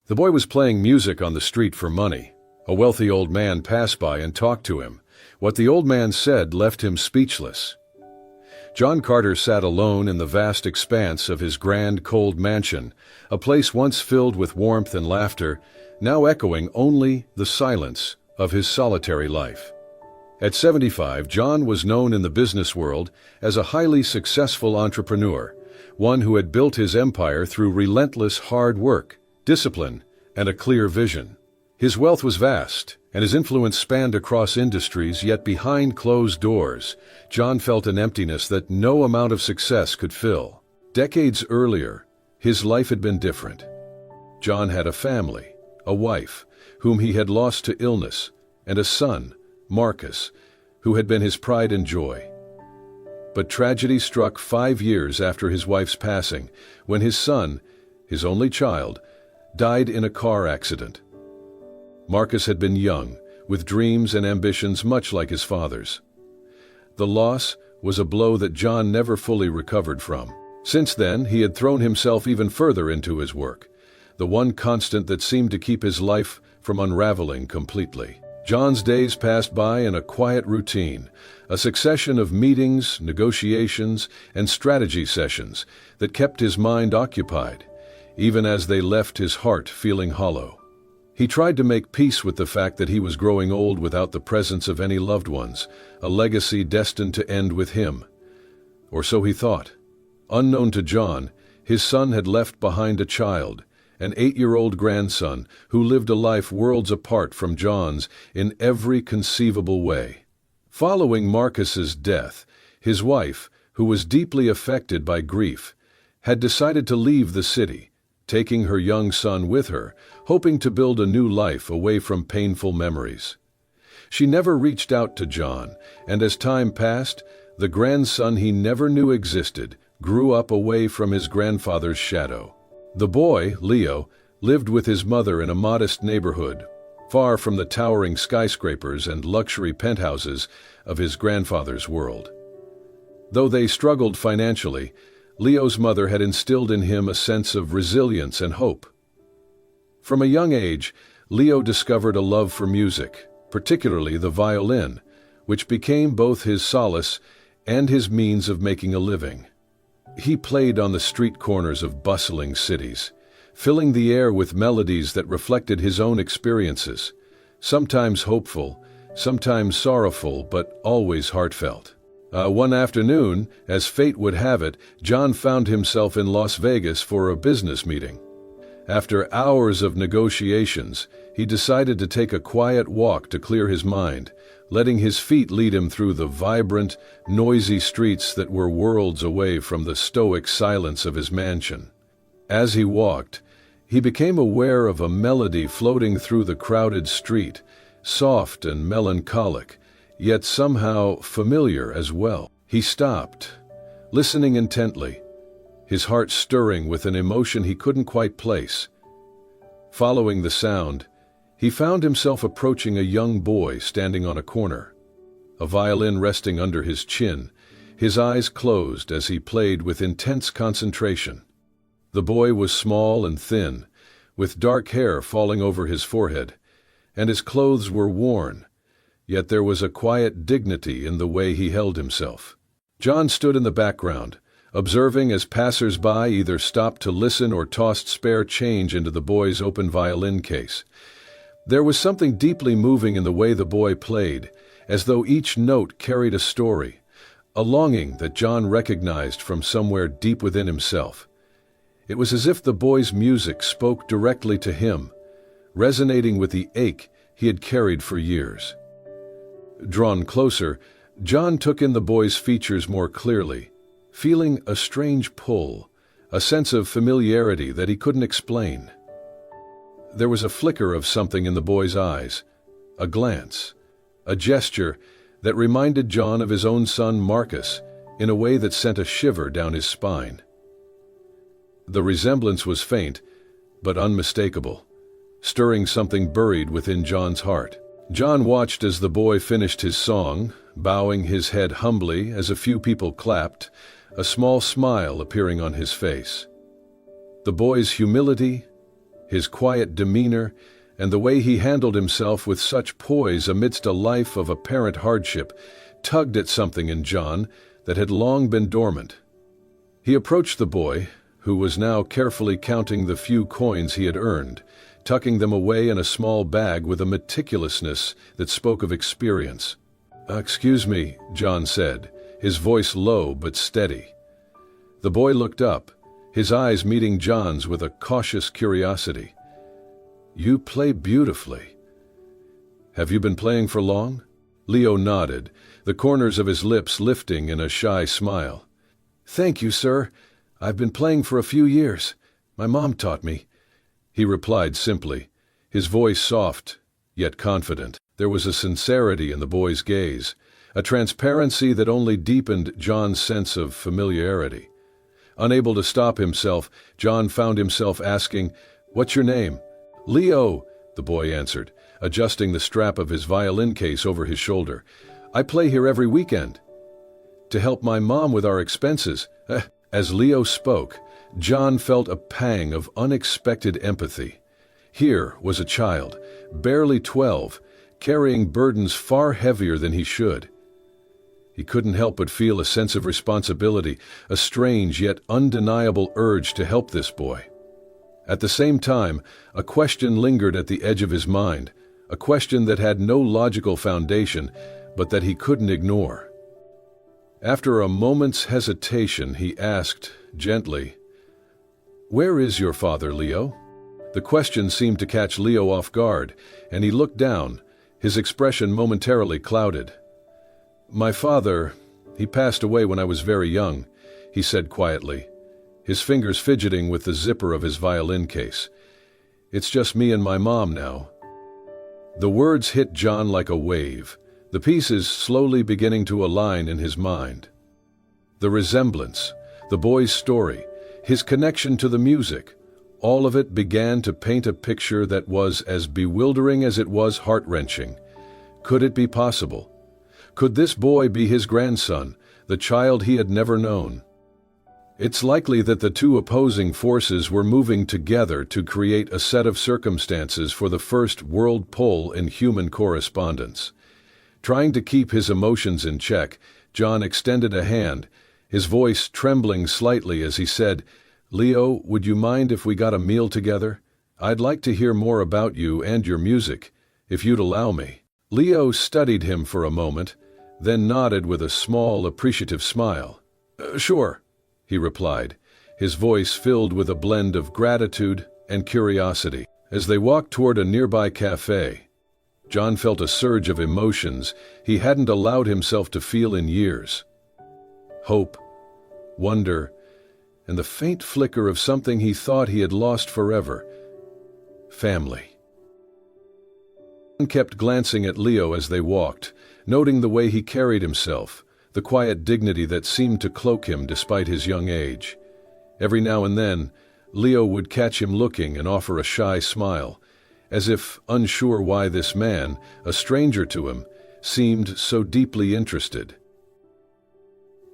The boy was playing music on the street for money. A wealthy old man passed by and talked to him. What the old man said left him speechless. John Carter sat alone in the vast expanse of his grand, cold mansion, a place once filled with warmth and laughter, now echoing only the silence of his solitary life. At 75, John was known in the business world as a highly successful entrepreneur, one who had built his empire through relentless hard work, discipline, and a clear vision. His wealth was vast, and his influence spanned across industries, yet behind closed doors, John felt an emptiness that no amount of success could fill. Decades earlier, his life had been different. John had a family, a wife, whom he had lost to illness, and a son, Marcus, who had been his pride and joy. But tragedy struck 5 years after his wife's passing, when his son, his only child, died in a car accident. Marcus had been young, with dreams and ambitions much like his father's. The loss was a blow that John never fully recovered from. Since then, he had thrown himself even further into his work, the one constant that seemed to keep his life from unraveling completely. John's days passed by in a quiet routine, a succession of meetings, negotiations, and strategy sessions that kept his mind occupied, even as they left his heart feeling hollow. He tried to make peace with the fact that he was growing old without the presence of any loved ones, a legacy destined to end with him. Or so he thought. Unknown to John, his son had left behind a child, an 8-year-old grandson who lived a life worlds apart from John's in every conceivable way. Following Marcus's death, his wife, who was deeply affected by grief, had decided to leave the city, taking her young son with her, hoping to build a new life away from painful memories. She never reached out to John, and as time passed, the grandson he never knew existed grew up away from his grandfather's shadow. The boy, Leo, lived with his mother in a modest neighborhood, far from the towering skyscrapers and luxury penthouses of his grandfather's world. Though they struggled financially, Leo's mother had instilled in him a sense of resilience and hope. From a young age, Leo discovered a love for music, particularly the violin, which became both his solace and his means of making a living. He played on the street corners of bustling cities, filling the air with melodies that reflected his own experiences, sometimes hopeful, sometimes sorrowful, but always heartfelt. One afternoon, as fate would have it, John found himself in Las Vegas for a business meeting. After hours of negotiations, he decided to take a quiet walk to clear his mind, letting his feet lead him through the vibrant, noisy streets that were worlds away from the stoic silence of his mansion. As he walked, he became aware of a melody floating through the crowded street, soft and melancholic, yet somehow familiar as well. He stopped, listening intently, his heart stirring with an emotion he couldn't quite place. Following the sound, he found himself approaching a young boy standing on a corner, a violin resting under his chin, his eyes closed as he played with intense concentration. The boy was small and thin, with dark hair falling over his forehead, and his clothes were worn, yet there was a quiet dignity in the way he held himself. John stood in the background, observing as passers-by either stopped to listen or tossed spare change into the boy's open violin case. There was something deeply moving in the way the boy played, as though each note carried a story, a longing that John recognized from somewhere deep within himself. It was as if the boy's music spoke directly to him, resonating with the ache he had carried for years. Drawn closer, John took in the boy's features more clearly, feeling a strange pull, a sense of familiarity that he couldn't explain. There was a flicker of something in the boy's eyes, a glance, a gesture that reminded John of his own son Marcus in a way that sent a shiver down his spine. The resemblance was faint, but unmistakable, stirring something buried within John's heart. John watched as the boy finished his song, bowing his head humbly as a few people clapped, a small smile appearing on his face. The boy's humility, His quiet demeanor, and the way he handled himself with such poise amidst a life of apparent hardship, tugged at something in John that had long been dormant. He approached the boy, who was now carefully counting the few coins he had earned, tucking them away in a small bag with a meticulousness that spoke of experience. "Excuse me," John said, his voice low but steady. The boy looked up, his eyes meeting John's with a cautious curiosity. "You play beautifully. Have you been playing for long?" Leo nodded, the corners of his lips lifting in a shy smile. "Thank you, sir. I've been playing for a few years. My mom taught me," he replied simply, his voice soft, yet confident. There was a sincerity in the boy's gaze, a transparency that only deepened John's sense of familiarity. Unable to stop himself, John found himself asking, "What's your name?" "Leo," the boy answered, adjusting the strap of his violin case over his shoulder. "I play here every weekend to help my mom with our expenses." As Leo spoke, John felt a pang of unexpected empathy. Here was a child, barely 12, carrying burdens far heavier than he should. He couldn't help but feel a sense of responsibility, a strange yet undeniable urge to help this boy. At the same time, a question lingered at the edge of his mind, a question that had no logical foundation, but that he couldn't ignore. After a moment's hesitation, he asked, gently, "Where is your father, Leo?" The question seemed to catch Leo off guard, and he looked down, his expression momentarily clouded. "My father, he passed away when I was very young," he said quietly, his fingers fidgeting with the zipper of his violin case. "It's just me and my mom now." The words hit John like a wave, the pieces slowly beginning to align in his mind. The resemblance, the boy's story, his connection to the music, all of it began to paint a picture that was as bewildering as it was heart-wrenching. Could it be possible? Could this boy be his grandson, the child he had never known? It's likely that the two opposing forces were moving together to create a set of circumstances for the first world pull in human correspondence. Trying to keep his emotions in check, John extended a hand, his voice trembling slightly as he said, "Leo, would you mind if we got a meal together? I'd like to hear more about you and your music, if you'd allow me." Leo studied him for a moment, then nodded with a small, appreciative smile. Sure," he replied, his voice filled with a blend of gratitude and curiosity. As they walked toward a nearby cafe, John felt a surge of emotions he hadn't allowed himself to feel in years. Hope, wonder, and the faint flicker of something he thought he had lost forever: family. He kept glancing at Leo as they walked, noting the way he carried himself, the quiet dignity that seemed to cloak him despite his young age. Every now and then, Leo would catch him looking and offer a shy smile, as if unsure why this man, a stranger to him, seemed so deeply interested.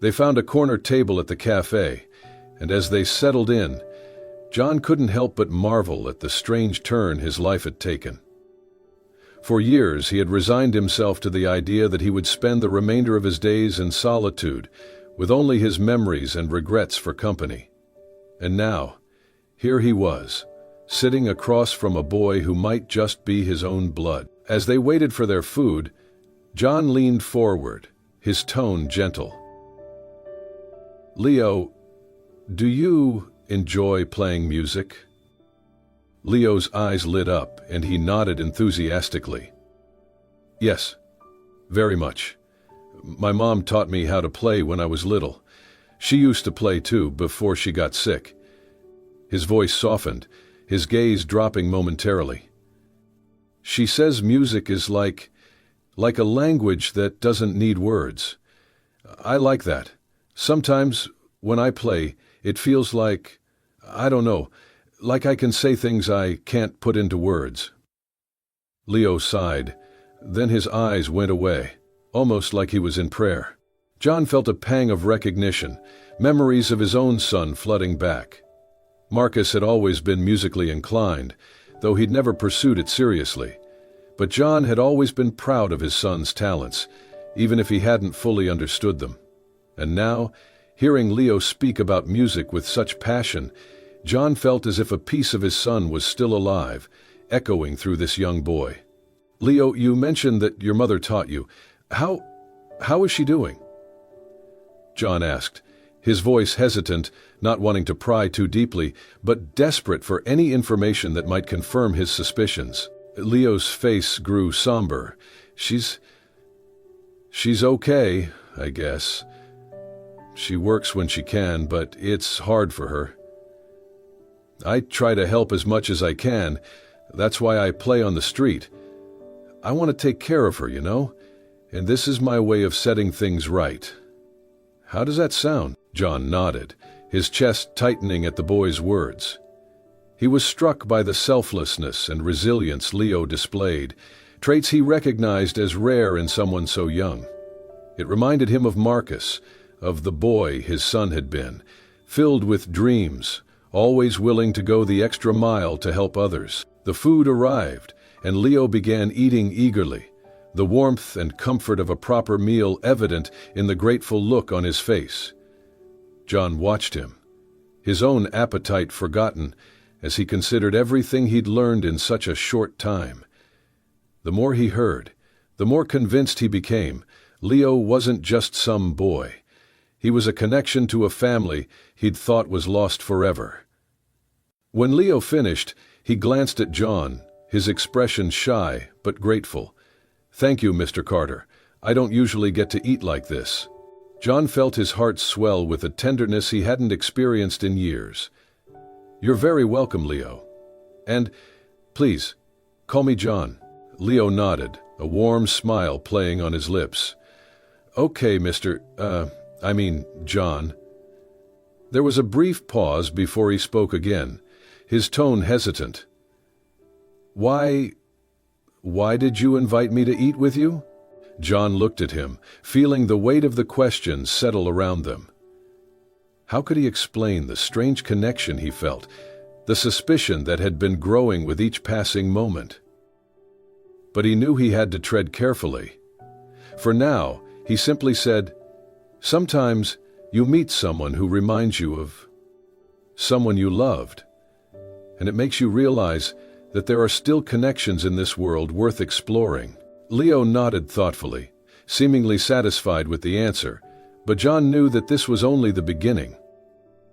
They found a corner table at the cafe, and as they settled in, John couldn't help but marvel at the strange turn his life had taken. For years he had resigned himself to the idea that he would spend the remainder of his days in solitude, with only his memories and regrets for company. And now, here he was, sitting across from a boy who might just be his own blood. As they waited for their food, John leaned forward, his tone gentle. "Leo, do you enjoy playing music?" Leo's eyes lit up, and he nodded enthusiastically. "Yes, very much. My mom taught me how to play when I was little. She used to play too, before she got sick." His voice softened, his gaze dropping momentarily. "She says music is like a language that doesn't need words. I like that. Sometimes, when I play, it feels like, I don't know, like I can say things I can't put into words." Leo sighed, then his eyes went away, almost like he was in prayer. John felt a pang of recognition, memories of his own son flooding back. Marcus had always been musically inclined, though he'd never pursued it seriously. But John had always been proud of his son's talents, even if he hadn't fully understood them. And now, hearing Leo speak about music with such passion, John felt as if a piece of his son was still alive, echoing through this young boy. "Leo, you mentioned that your mother taught you. How is she doing?" John asked, his voice hesitant, not wanting to pry too deeply, but desperate for any information that might confirm his suspicions. Leo's face grew somber. She's okay, I guess. She works when she can, but it's hard for her. I try to help as much as I can. That's why I play on the street. I want to take care of her, you know? And this is my way of setting things right. How does that sound? John nodded, his chest tightening at the boy's words. He was struck by the selflessness and resilience Leo displayed, traits he recognized as rare in someone so young. It reminded him of Marcus, of the boy his son had been, filled with dreams, always willing to go the extra mile to help others. The food arrived, and Leo began eating eagerly, the warmth and comfort of a proper meal evident in the grateful look on his face. John watched him, his own appetite forgotten, as he considered everything he'd learned in such a short time. The more he heard, the more convinced he became Leo wasn't just some boy. He was a connection to a family he'd thought was lost forever. When Leo finished, he glanced at John, his expression shy but grateful. "Thank you, Mr. Carter. I don't usually get to eat like this." John felt his heart swell with a tenderness he hadn't experienced in years. "You're very welcome, Leo. And, please, call me John." Leo nodded, a warm smile playing on his lips. "Okay, John." There was a brief pause before he spoke again, his tone hesitant. Why did you invite me to eat with you?" John looked at him, feeling the weight of the question settle around them. How could he explain the strange connection he felt, the suspicion that had been growing with each passing moment? But he knew he had to tread carefully. For now, he simply said, "Sometimes you meet someone who reminds you of someone you loved, and it makes you realize that there are still connections in this world worth exploring." Leo nodded thoughtfully, seemingly satisfied with the answer, but John knew that this was only the beginning.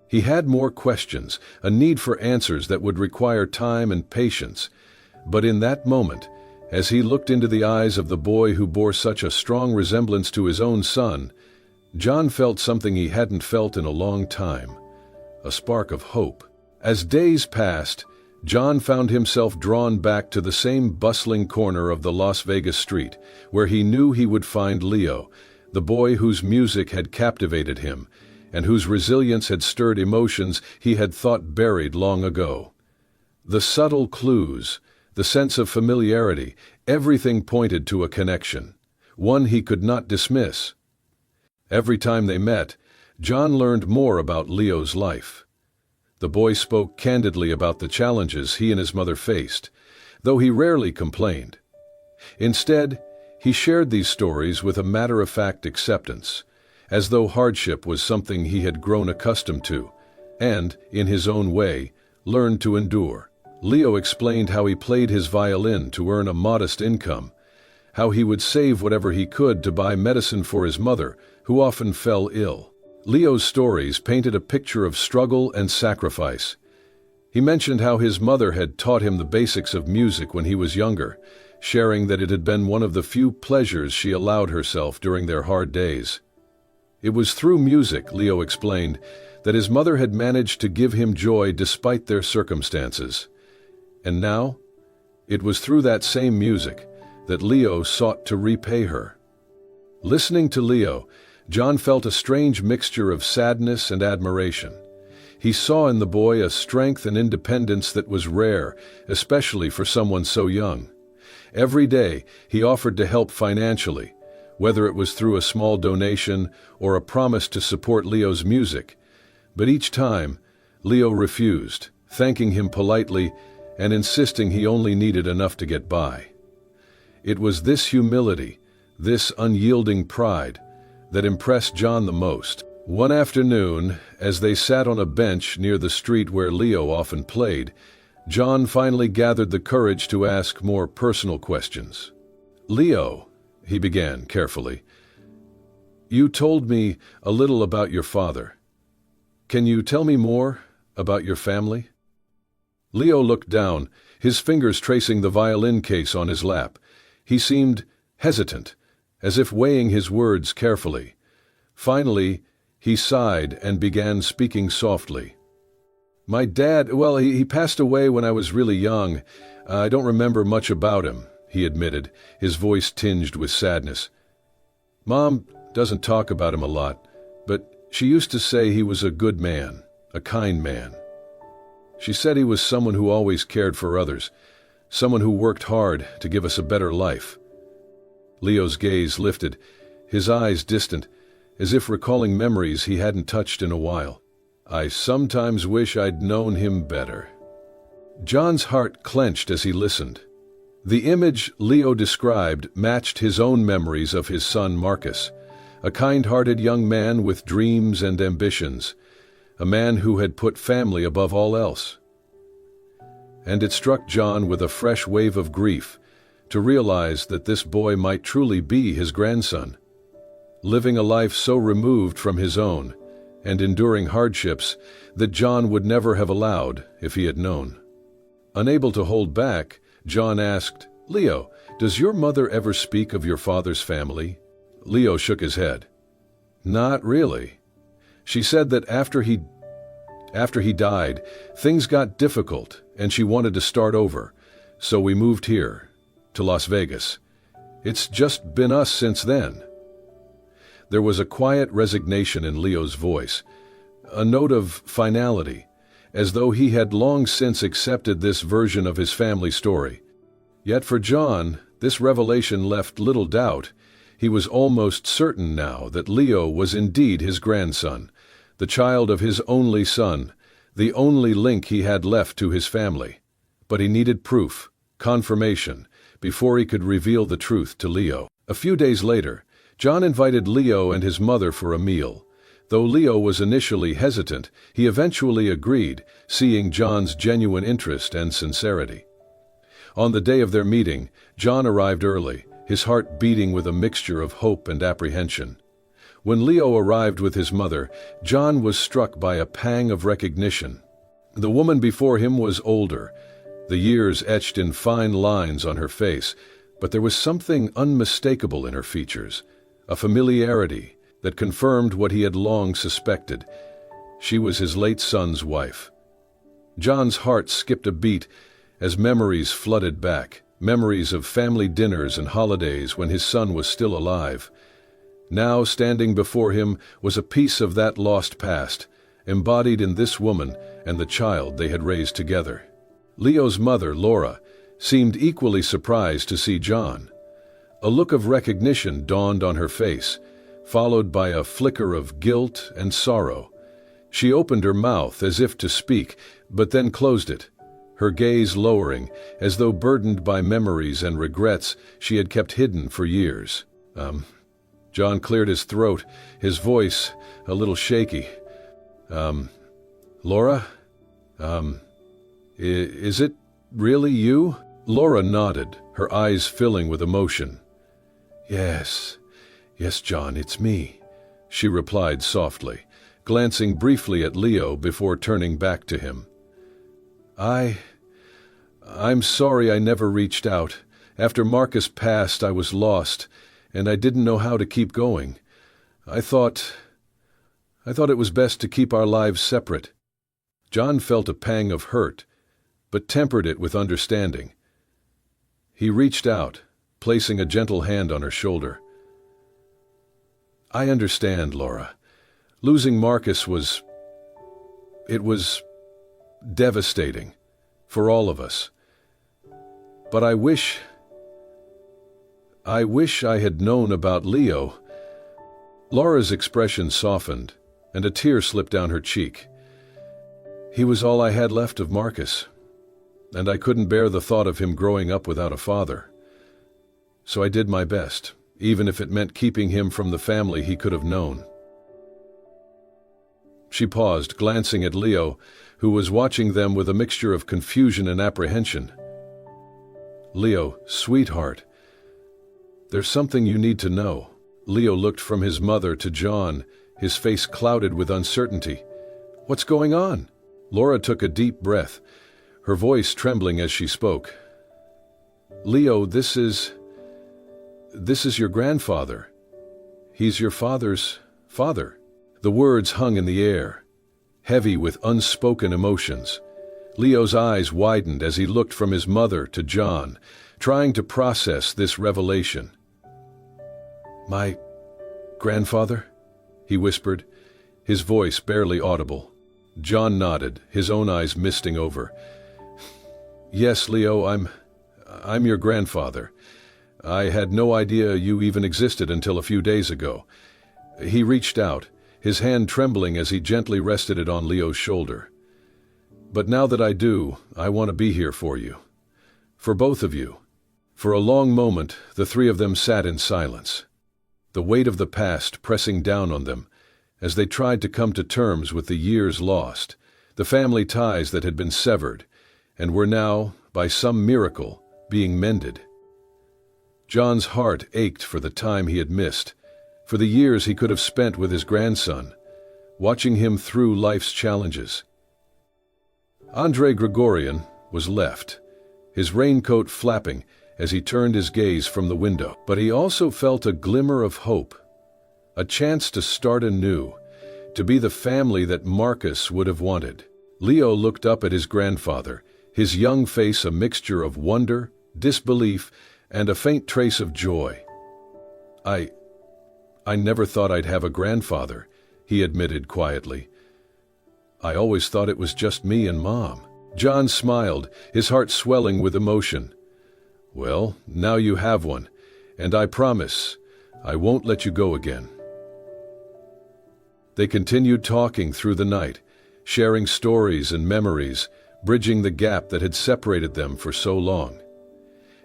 He had more questions, a need for answers that would require time and patience, but in that moment, as he looked into the eyes of the boy who bore such a strong resemblance to his own son, John felt something he hadn't felt in a long time, a spark of hope. As days passed, John found himself drawn back to the same bustling corner of the Las Vegas street, where he knew he would find Leo, the boy whose music had captivated him, and whose resilience had stirred emotions he had thought buried long ago. The subtle clues, the sense of familiarity, everything pointed to a connection, one he could not dismiss. Every time they met, John learned more about Leo's life. The boy spoke candidly about the challenges he and his mother faced, though he rarely complained. Instead, he shared these stories with a matter-of-fact acceptance, as though hardship was something he had grown accustomed to, and, in his own way, learned to endure. Leo explained how he played his violin to earn a modest income, how he would save whatever he could to buy medicine for his mother, who often fell ill. Leo's stories painted a picture of struggle and sacrifice. He mentioned how his mother had taught him the basics of music when he was younger, sharing that it had been one of the few pleasures she allowed herself during their hard days. It was through music, Leo explained, that his mother had managed to give him joy despite their circumstances. And now, it was through that same music that Leo sought to repay her. Listening to Leo, John felt a strange mixture of sadness and admiration. He saw in the boy a strength and independence that was rare, especially for someone so young. Every day, he offered to help financially, whether it was through a small donation or a promise to support Leo's music. But each time, Leo refused, thanking him politely and insisting he only needed enough to get by. It was this humility, this unyielding pride, that impressed John the most. One afternoon, as they sat on a bench near the street where Leo often played, John finally gathered the courage to ask more personal questions. "Leo," he began carefully, "you told me a little about your father. Can you tell me more about your family?" Leo looked down, his fingers tracing the violin case on his lap. He seemed hesitant, as if weighing his words carefully. Finally, he sighed and began speaking softly. "My dad, well, he passed away when I was really young. I don't remember much about him," he admitted, his voice tinged with sadness. "Mom doesn't talk about him a lot, but she used to say he was a good man, a kind man. She said he was someone who always cared for others, someone who worked hard to give us a better life." Leo's gaze lifted, his eyes distant, as if recalling memories he hadn't touched in a while. "I sometimes wish I'd known him better." John's heart clenched as he listened. The image Leo described matched his own memories of his son Marcus, a kind-hearted young man with dreams and ambitions, a man who had put family above all else. And it struck John with a fresh wave of grief to realize that this boy might truly be his grandson, living a life so removed from his own and enduring hardships that John would never have allowed if he had known. Unable to hold back, John asked, "Leo, does your mother ever speak of your father's family?" Leo shook his head. "Not really. She said that after he died, things got difficult and she wanted to start over, so we moved here, to Las Vegas. It's just been us since then." There was a quiet resignation in Leo's voice, a note of finality, as though he had long since accepted this version of his family story. Yet for John, this revelation left little doubt. He was almost certain now that Leo was indeed his grandson, the child of his only son, the only link he had left to his family. But he needed proof, confirmation, before he could reveal the truth to Leo. A few days later, John invited Leo and his mother for a meal. Though Leo was initially hesitant, he eventually agreed, seeing John's genuine interest and sincerity. On the day of their meeting, John arrived early, his heart beating with a mixture of hope and apprehension. When Leo arrived with his mother, John was struck by a pang of recognition. The woman before him was older, the years etched in fine lines on her face, but there was something unmistakable in her features, a familiarity that confirmed what he had long suspected. She was his late son's wife. John's heart skipped a beat as memories flooded back, memories of family dinners and holidays when his son was still alive. Now standing before him was a piece of that lost past, embodied in this woman and the child they had raised together. Leo's mother, Laura, seemed equally surprised to see John. A look of recognition dawned on her face, followed by a flicker of guilt and sorrow. She opened her mouth as if to speak, but then closed it, her gaze lowering, as though burdened by memories and regrets she had kept hidden for years. John cleared his throat, his voice a little shaky. "Laura? Is it really you?" Laura nodded, her eyes filling with emotion. Yes, John, it's me," she replied softly, glancing briefly at Leo before turning back to him. I'm sorry I never reached out. After Marcus passed, I was lost, and I didn't know how to keep going. I thought it was best to keep our lives separate." John felt a pang of hurt, but tempered it with understanding. He reached out, placing a gentle hand on her shoulder. "I understand, Laura. Losing Marcus was devastating for all of us. But I wish I had known about Leo." Laura's expression softened, and a tear slipped down her cheek. He was all I had left of Marcus, and I couldn't bear the thought of him growing up without a father. So I did my best, even if it meant keeping him from the family he could have known." She paused, glancing at Leo, who was watching them with a mixture of confusion and apprehension. "Leo, sweetheart, there's something you need to know." Leo looked from his mother to John, his face clouded with uncertainty. "What's going on?" Laura took a deep breath, her voice trembling as she spoke. "Leo, this is your grandfather. He's your father's father." The words hung in the air, heavy with unspoken emotions. Leo's eyes widened as he looked from his mother to John, trying to process this revelation. "My grandfather?" he whispered, his voice barely audible. John nodded, his own eyes misting over. "Yes, Leo, I'm your grandfather. I had no idea you even existed until a few days ago." He reached out, his hand trembling as he gently rested it on Leo's shoulder. "But now that I do, I want to be here for you. For both of you." For a long moment, the three of them sat in silence, the weight of the past pressing down on them, as they tried to come to terms with the years lost, the family ties that had been severed, and were now, by some miracle, being mended. John's heart ached for the time he had missed, for the years he could have spent with his grandson, watching him through life's challenges. Andrei Grigorian was left, his raincoat flapping as he turned his gaze from the window. But he also felt a glimmer of hope, a chance to start anew, to be the family that Marcus would have wanted. Leo looked up at his grandfather, his young face a mixture of wonder, disbelief, and a faint trace of joy. I never thought I'd have a grandfather," he admitted quietly. "I always thought it was just me and Mom." John smiled, his heart swelling with emotion. "Well, now you have one, and I promise I won't let you go again." They continued talking through the night, sharing stories and memories, bridging the gap that had separated them for so long.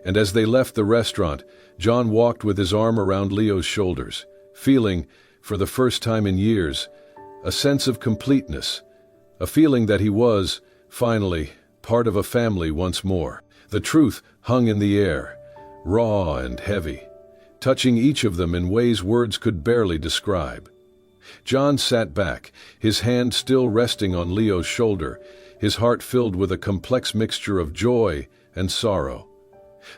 And as they left the restaurant, John walked with his arm around Leo's shoulders, feeling, for the first time in years, a sense of completeness, a feeling that he was, finally, part of a family once more. The truth hung in the air, raw and heavy, touching each of them in ways words could barely describe. John sat back, his hand still resting on Leo's shoulder, his heart filled with a complex mixture of joy and sorrow.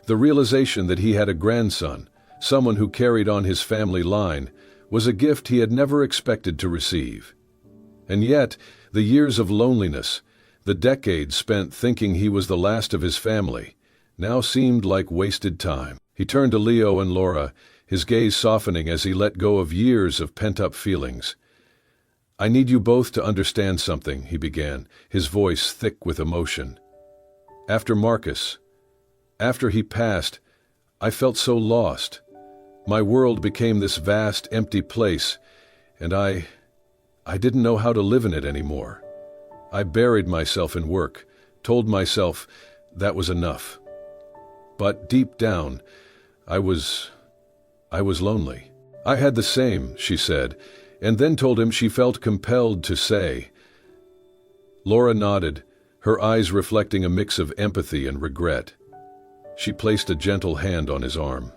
The realization that he had a grandson, someone who carried on his family line, was a gift he had never expected to receive. And yet, the years of loneliness, the decades spent thinking he was the last of his family, now seemed like wasted time. He turned to Leo and Laura, his gaze softening as he let go of years of pent-up feelings. "I need you both to understand something," he began, his voice thick with emotion. "After Marcus, after he passed, I felt so lost. My world became this vast, empty place, and I didn't know how to live in it anymore. I buried myself in work, told myself that was enough. But deep down, I was lonely." "I had the same," she said, and then told him she felt compelled to say. Laura nodded, her eyes reflecting a mix of empathy and regret. She placed a gentle hand on his arm.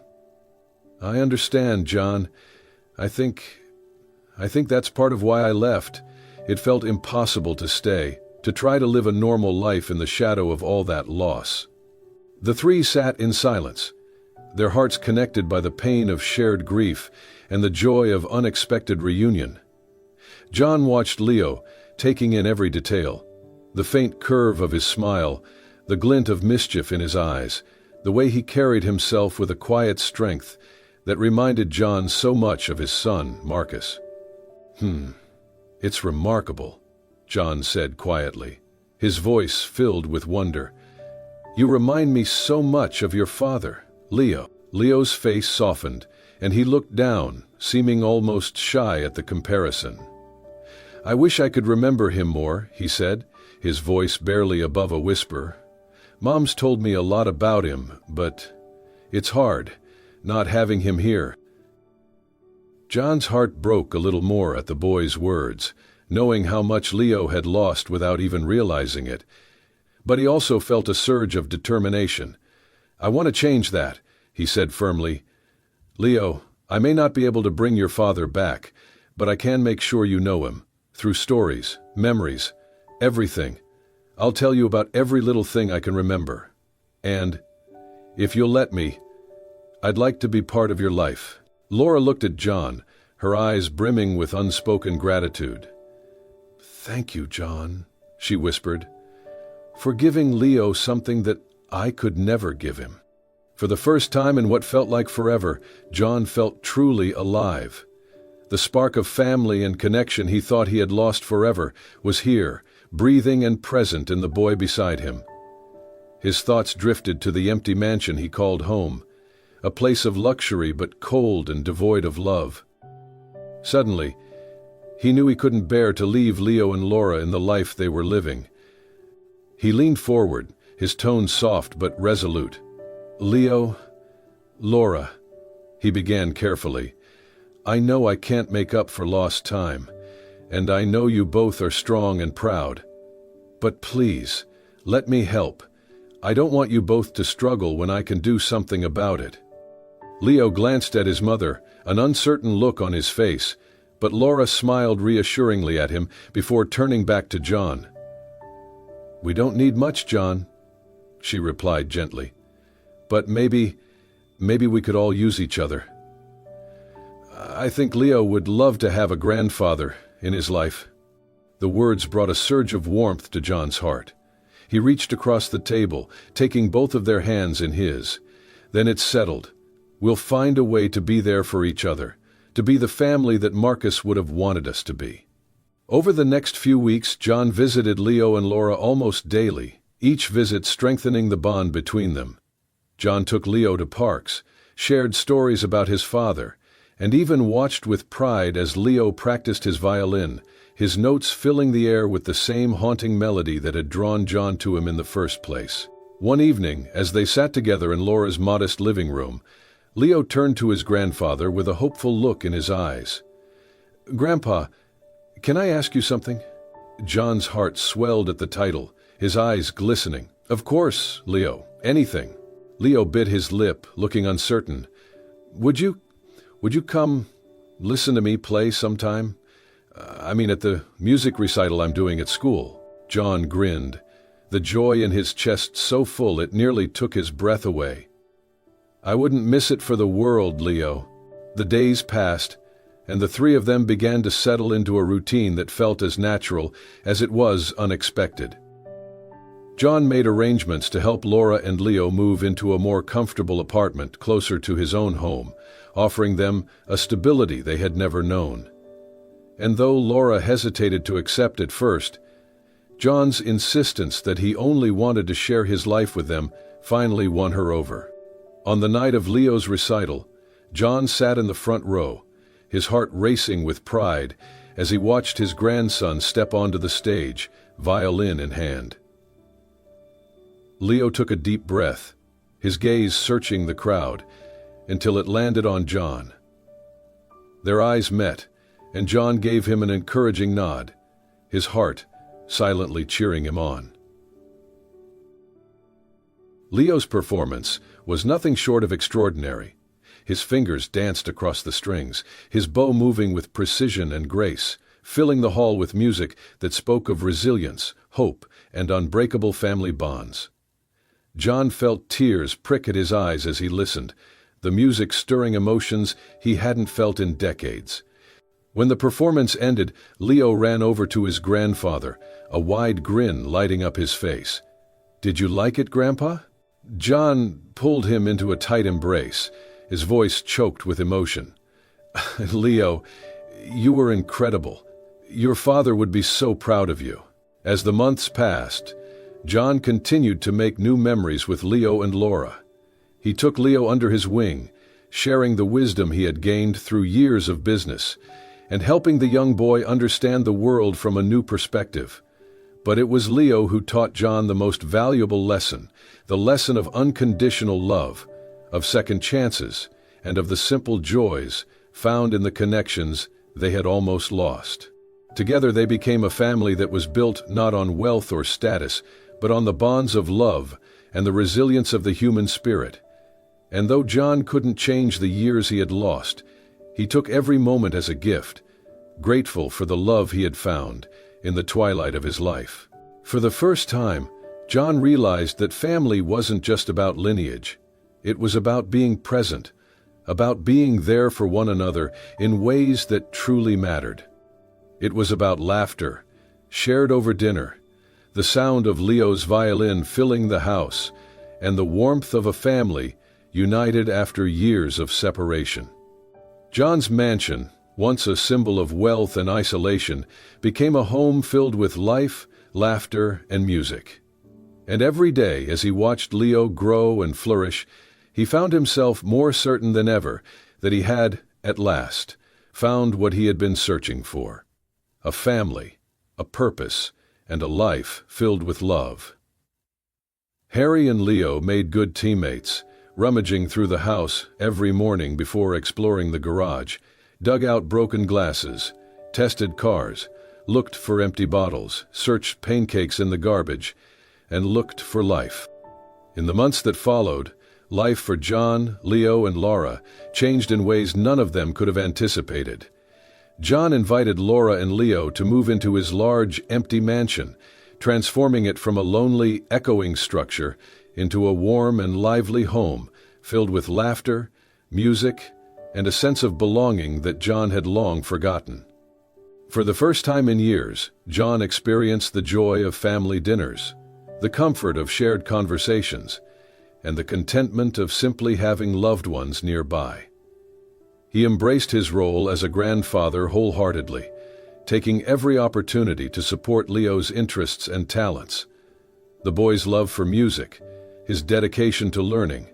"I understand, John. I think that's part of why I left. It felt impossible to stay, to try to live a normal life in the shadow of all that loss." The three sat in silence, their hearts connected by the pain of shared grief and the joy of unexpected reunion. John watched Leo, taking in every detail, the faint curve of his smile, the glint of mischief in his eyes, the way he carried himself with a quiet strength that reminded John so much of his son, Marcus. "It's remarkable," John said quietly, his voice filled with wonder. "You remind me so much of your father, Leo." Leo's face softened, and he looked down, seeming almost shy at the comparison. "I wish I could remember him more," he said, his voice barely above a whisper. "Mom's told me a lot about him, but it's hard, not having him here." John's heart broke a little more at the boy's words, knowing how much Leo had lost without even realizing it. But he also felt a surge of determination. "I want to change that," he said firmly. "Leo, I may not be able to bring your father back, but I can make sure you know him. Through stories, memories, everything. I'll tell you about every little thing I can remember. And, if you'll let me, I'd like to be part of your life." Laura looked at John, her eyes brimming with unspoken gratitude. "Thank you, John," she whispered, "for giving Leo something that I could never give him." For the first time in what felt like forever, John felt truly alive. The spark of family and connection he thought he had lost forever was here, breathing and present in the boy beside him. His thoughts drifted to the empty mansion he called home, a place of luxury but cold and devoid of love. Suddenly, he knew he couldn't bear to leave Leo and Laura in the life they were living. He leaned forward, his tone soft but resolute. "Leo, Laura," he began carefully, "I know I can't make up for lost time, and I know you both are strong and proud. But please, let me help. I don't want you both to struggle when I can do something about it." Leo glanced at his mother, an uncertain look on his face, but Laura smiled reassuringly at him before turning back to John. "We don't need much, John," she replied gently. "But maybe we could all use each other. I think Leo would love to have a grandfather in his life." The words brought a surge of warmth to John's heart. He reached across the table, taking both of their hands in his. "Then it's settled. We'll find a way to be there for each other, to be the family that Marcus would have wanted us to be." Over the next few weeks, John visited Leo and Laura almost daily, each visit strengthening the bond between them. John took Leo to parks, shared stories about his father, and even watched with pride as Leo practiced his violin, his notes filling the air with the same haunting melody that had drawn John to him in the first place. One evening, as they sat together in Laura's modest living room, Leo turned to his grandfather with a hopeful look in his eyes. "Grandpa, can I ask you something?" John's heart swelled at the title, his eyes glistening. "Of course, Leo, anything." Leo bit his lip, looking uncertain. Would you come listen to me play sometime? I mean, at the music recital I'm doing at school." John grinned, the joy in his chest so full it nearly took his breath away. "I wouldn't miss it for the world, Leo." The days passed, and the three of them began to settle into a routine that felt as natural as it was unexpected. John made arrangements to help Laura and Leo move into a more comfortable apartment closer to his own home, offering them a stability they had never known. And though Laura hesitated to accept at first, John's insistence that he only wanted to share his life with them finally won her over. On the night of Leo's recital, John sat in the front row, his heart racing with pride as he watched his grandson step onto the stage, violin in hand. Leo took a deep breath, his gaze searching the crowd, until it landed on John. Their eyes met, and John gave him an encouraging nod, his heart silently cheering him on. Leo's performance was nothing short of extraordinary. His fingers danced across the strings, his bow moving with precision and grace, filling the hall with music that spoke of resilience, hope, and unbreakable family bonds. John felt tears prick at his eyes as he listened, the music stirring emotions he hadn't felt in decades. When the performance ended, Leo ran over to his grandfather, a wide grin lighting up his face. "Did you like it, Grandpa?" John pulled him into a tight embrace, his voice choked with emotion. "Leo, you were incredible. Your father would be so proud of you." As the months passed, John continued to make new memories with Leo and Laura. He took Leo under his wing, sharing the wisdom he had gained through years of business, and helping the young boy understand the world from a new perspective. But it was Leo who taught John the most valuable lesson, the lesson of unconditional love, of second chances, and of the simple joys found in the connections they had almost lost. Together they became a family that was built not on wealth or status, but on the bonds of love and the resilience of the human spirit. And though John couldn't change the years he had lost, he took every moment as a gift, grateful for the love he had found in the twilight of his life. For the first time, John realized that family wasn't just about lineage. It was about being present, about being there for one another in ways that truly mattered. It was about laughter, shared over dinner, the sound of Leo's violin filling the house, and the warmth of a family united after years of separation. John's mansion, once a symbol of wealth and isolation, became a home filled with life, laughter, and music. And every day, as he watched Leo grow and flourish, he found himself more certain than ever that he had, at last, found what he had been searching for: a family, a purpose, and a life filled with love. Harry and Leo made good teammates, rummaging through the house every morning before exploring the garage, dug out broken glasses, tested cars, looked for empty bottles, searched pancakes in the garbage, and looked for life. In the months that followed, life for John, Leo, and Laura changed in ways none of them could have anticipated. John invited Laura and Leo to move into his large, empty mansion, transforming it from a lonely, echoing structure into a warm and lively home filled with laughter, music, and a sense of belonging that John had long forgotten. For the first time in years, John experienced the joy of family dinners, the comfort of shared conversations, and the contentment of simply having loved ones nearby. He embraced his role as a grandfather wholeheartedly, taking every opportunity to support Leo's interests and talents. The boy's love for music, his dedication to learning,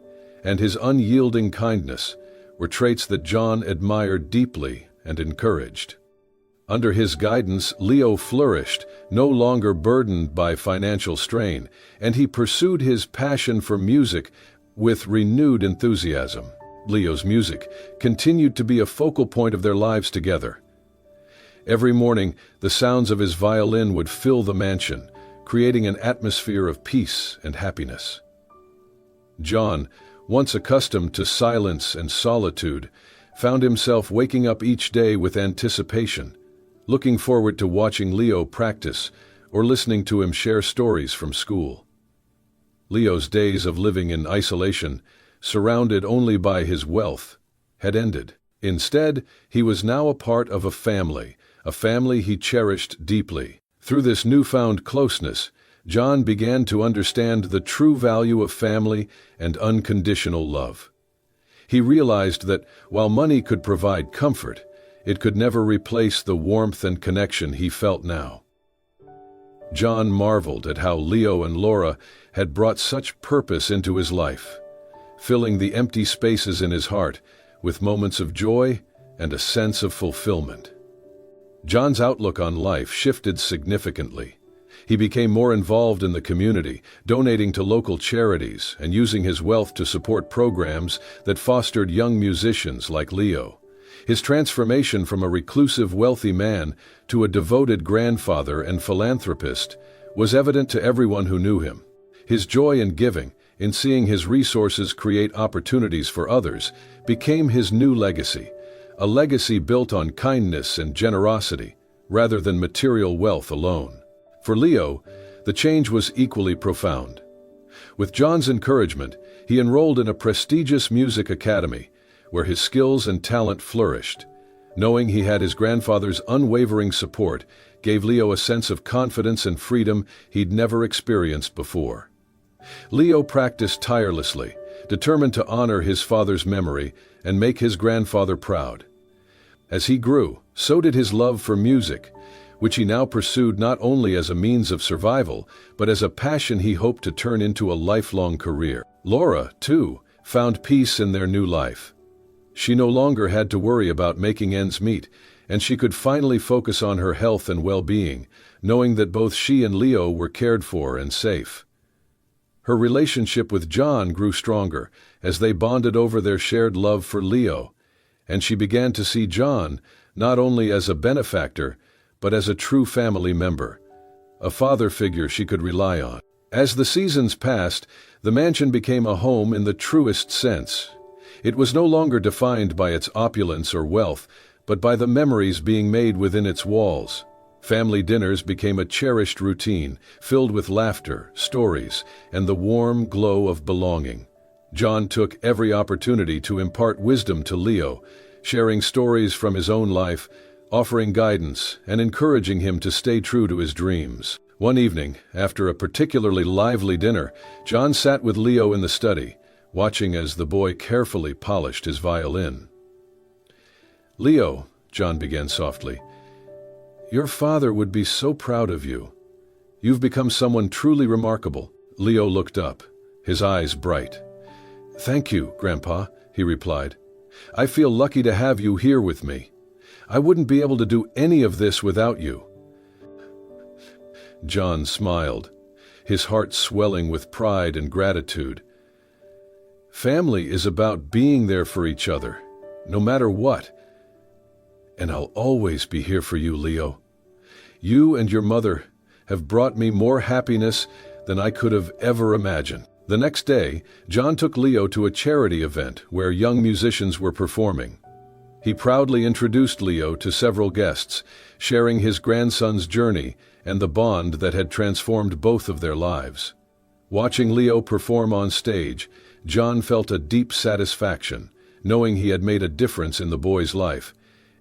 and his unyielding kindness were traits that John admired deeply and encouraged. Under his guidance, Leo flourished, no longer burdened by financial strain, and he pursued his passion for music with renewed enthusiasm. Leo's music continued to be a focal point of their lives together. Every morning, the sounds of his violin would fill the mansion, creating an atmosphere of peace and happiness. John, once accustomed to silence and solitude, found himself waking up each day with anticipation, looking forward to watching Leo practice or listening to him share stories from school. Leo's days of living in isolation, surrounded only by his wealth, had ended. Instead, he was now a part of a family he cherished deeply. Through this newfound closeness, John began to understand the true value of family and unconditional love. He realized that while money could provide comfort, it could never replace the warmth and connection he felt now. John marveled at how Leo and Laura had brought such purpose into his life, filling the empty spaces in his heart with moments of joy and a sense of fulfillment. John's outlook on life shifted significantly. He became more involved in the community, donating to local charities and using his wealth to support programs that fostered young musicians like Leo. His transformation from a reclusive, wealthy man to a devoted grandfather and philanthropist was evident to everyone who knew him. His joy in giving, in seeing his resources create opportunities for others, became his new legacy, a legacy built on kindness and generosity rather than material wealth alone. For Leo, the change was equally profound. With John's encouragement, he enrolled in a prestigious music academy where his skills and talent flourished. Knowing he had his grandfather's unwavering support gave Leo a sense of confidence and freedom he'd never experienced before. Leo practiced tirelessly, determined to honor his father's memory and make his grandfather proud. As he grew, so did his love for music, which he now pursued not only as a means of survival, but as a passion he hoped to turn into a lifelong career. Laura, too, found peace in their new life. She no longer had to worry about making ends meet, and she could finally focus on her health and well-being, knowing that both she and Leo were cared for and safe. Her relationship with John grew stronger as they bonded over their shared love for Leo, and she began to see John not only as a benefactor, but as a true family member, a father figure she could rely on. As the seasons passed, the mansion became a home in the truest sense. It was no longer defined by its opulence or wealth, but by the memories being made within its walls. Family dinners became a cherished routine, filled with laughter, stories, and the warm glow of belonging. John took every opportunity to impart wisdom to Leo, sharing stories from his own life, offering guidance, and encouraging him to stay true to his dreams. One evening, after a particularly lively dinner, John sat with Leo in the study, watching as the boy carefully polished his violin. "Leo," John began softly, "your father would be so proud of you. You've become someone truly remarkable." Leo looked up, his eyes bright. "Thank you, Grandpa," he replied. "I feel lucky to have you here with me. I wouldn't be able to do any of this without you." John smiled, his heart swelling with pride and gratitude. Family is about being there for each other, no matter what. And I'll always be here for you, Leo. You and your mother have brought me more happiness than I could have ever imagined. The next day, John took Leo to a charity event where young musicians were performing. He proudly introduced Leo to several guests, sharing his grandson's journey and the bond that had transformed both of their lives. Watching Leo perform on stage, John felt a deep satisfaction, knowing he had made a difference in the boy's life.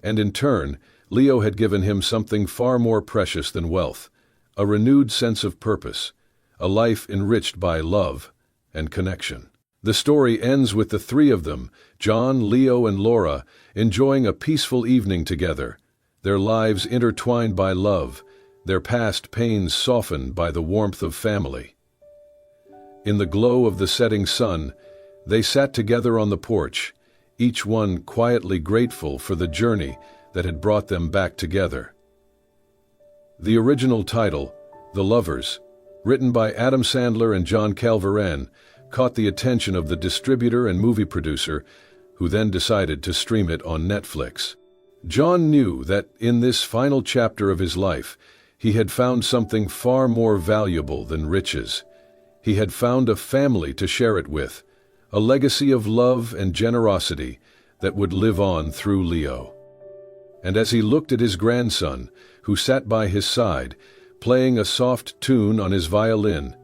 And in turn, Leo had given him something far more precious than wealth, a renewed sense of purpose, a life enriched by love and connection. The story ends with the three of them, John, Leo, and Laura, enjoying a peaceful evening together, their lives intertwined by love, their past pains softened by the warmth of family. In the glow of the setting sun, they sat together on the porch, each one quietly grateful for the journey that had brought them back together. The original title, The Lovers, written by Adam Sandler and John Calveren, caught the attention of the distributor and movie producer, who then decided to stream it on Netflix. John knew that in this final chapter of his life, he had found something far more valuable than riches. He had found a family to share it with, a legacy of love and generosity that would live on through Leo. And as he looked at his grandson, who sat by his side, playing a soft tune on his violin,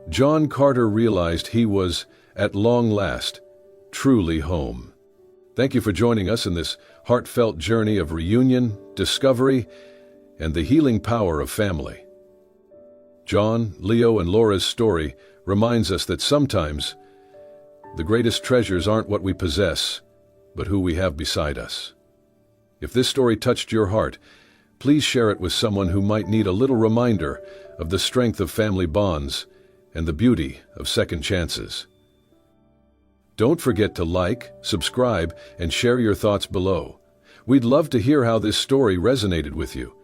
John Carter realized he was, at long last, truly home. Thank you for joining us in this heartfelt journey of reunion, discovery, and the healing power of family. John, Leo, and Laura's story reminds us that sometimes the greatest treasures aren't what we possess, but who we have beside us. If this story touched your heart, please share it with someone who might need a little reminder of the strength of family bonds and the beauty of second chances. Don't forget to like, subscribe, and share your thoughts below. We'd love to hear how this story resonated with you.